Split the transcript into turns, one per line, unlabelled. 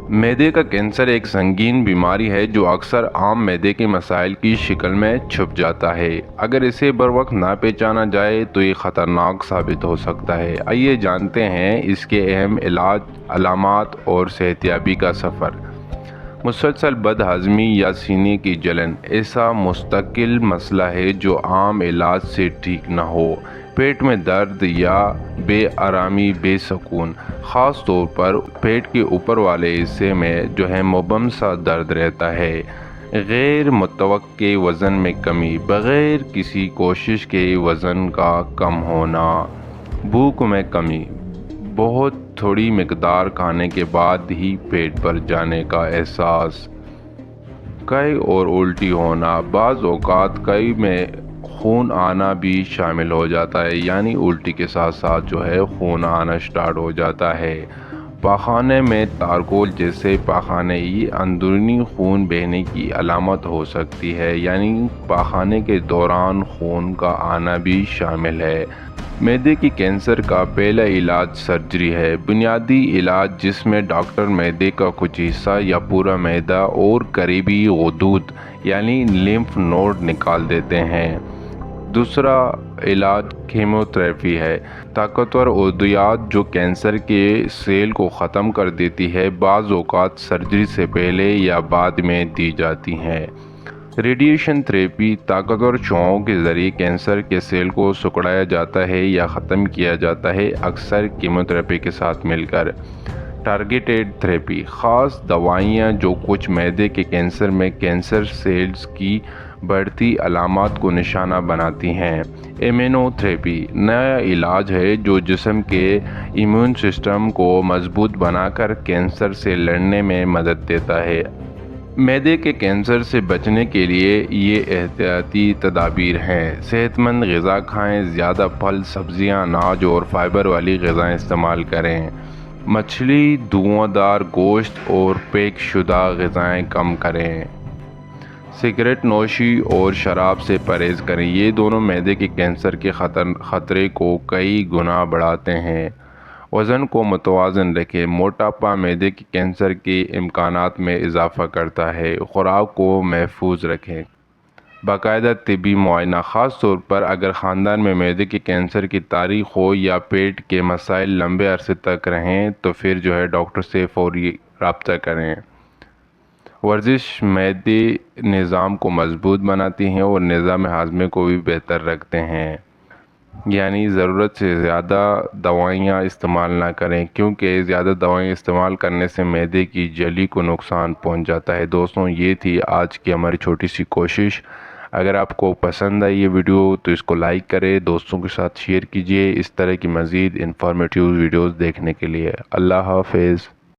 मैदे का कैंसर एक संगीन बीमारी है जो अक्सर आम मैदे के मसाइल की शक्ल में छुप जाता है। अगर इसे बरवक्त ना पहचाना जाए तो ये ख़तरनाक साबित हो सकता है। आइए जानते हैं इसके अहम इलाज, अलामात और सेहतियाबी का सफ़र। मुसलसल बदहज़मी या सीने की जलन ऐसा मुस्तकिल मसला है जो आम इलाज से ठीक न हो। पेट में दर्द या बेआरामी, बेसकून, ख़ास तौर पर पेट के ऊपर वाले हिस्से में जो है मुबम सा दर्द रहता है। गैर मुतवक्के वज़न में कमी, बग़ैर किसी कोशिश के वज़न का कम होना। भूख में कमी, बहुत थोड़ी मिकदार खाने के बाद ही पेट भर जाने का एहसास। कई और उल्टी होना, बाज़ औक़ात कई में खून आना भी शामिल हो जाता है, यानी उल्टी के साथ साथ जो है खून आना स्टार्ट हो जाता है। पाखाने में तारकोल जैसे पाखाने, ये अंदरूनी खून बहने की अलामत हो सकती है, यानी पाखाने के दौरान खून का आना भी शामिल है। मैदे की कैंसर का पहला इलाज सर्जरी है। बुनियादी इलाज जिसमें डॉक्टर मैदे का कुछ हिस्सा या पूरा मैदा और करीबी गुदूद यानी लिम्फ नोड निकाल देते हैं। दूसरा इलाज कीमोथेरेपी है। ताकतवर अद्वियात जो कैंसर के सेल को ख़त्म कर देती है, बाज़ औक़ात सर्जरी से पहले या बाद में दी जाती हैं। रेडिएशन थेरेपी, ताकतवर शुआओं के ज़रिए कैंसर के सेल को सिकुड़ाया जाता है या ख़त्म किया जाता है, अक्सर कीमोथेरेपी के साथ मिलकर। टारगेटेड थेरेपी, ख़ास दवाइयाँ जो कुछ मैदे के कैंसर में कैंसर सेल्स की बढ़ती अलामात को निशाना बनाती हैं। इम्यूनोथेरेपी, नया इलाज है जो जिस्म के इम्यून सिस्टम को मजबूत बनाकर कैंसर से लड़ने में मदद देता है। मैदे के कैंसर से बचने के लिए ये एहतियाती तदाबीर हैं। सेहतमंद ग़िज़ा खाएँ, ज़्यादा फल, सब्ज़ियाँ, अनाज और फाइबर वाली ग़िज़ाएँ इस्तेमाल करें। मछली, धुआंधार गोश्त और पैक शुदा ग़िज़ाएँ कम करें। सिगरेट नोशी और शराब से परहेज़ करें, ये दोनों मैदे के कैंसर के ख़तरे को कई गुना बढ़ाते हैं। वज़न को मुतवाज़न रखें, मोटापा मैदे के कैंसर के इम्कानात में इजाफ़ा करता है। खुराक को महफूज रखें। बाकायदा तिबी मुआयना, ख़ास तौर पर अगर ख़ानदान में मैदे के कैंसर की तारीख़ हो या पेट के मसाइल लंबे अरसे तक रहें तो फिर जो है डॉक्टर से फ़ौरी रब्ता करें। वर्जिश मैदे निज़ाम को मजबूत बनाती हैं और निज़ाम हाज़मे को भी बेहतर रखते हैं, यानी ज़रूरत से ज़्यादा दवाइयाँ इस्तेमाल ना करें, क्योंकि ज़्यादा दवाइयाँ इस्तेमाल करने से मैदे की जली को नुकसान पहुंच जाता है। दोस्तों, ये थी आज की हमारी छोटी सी कोशिश। अगर आपको पसंद आई ये वीडियो तो इसको लाइक करें, दोस्तों के साथ शेयर कीजिए। इस तरह की मज़ीद इंफॉर्मेटिव वीडियोज़ देखने के लिए। अल्लाह हाफ़िज़।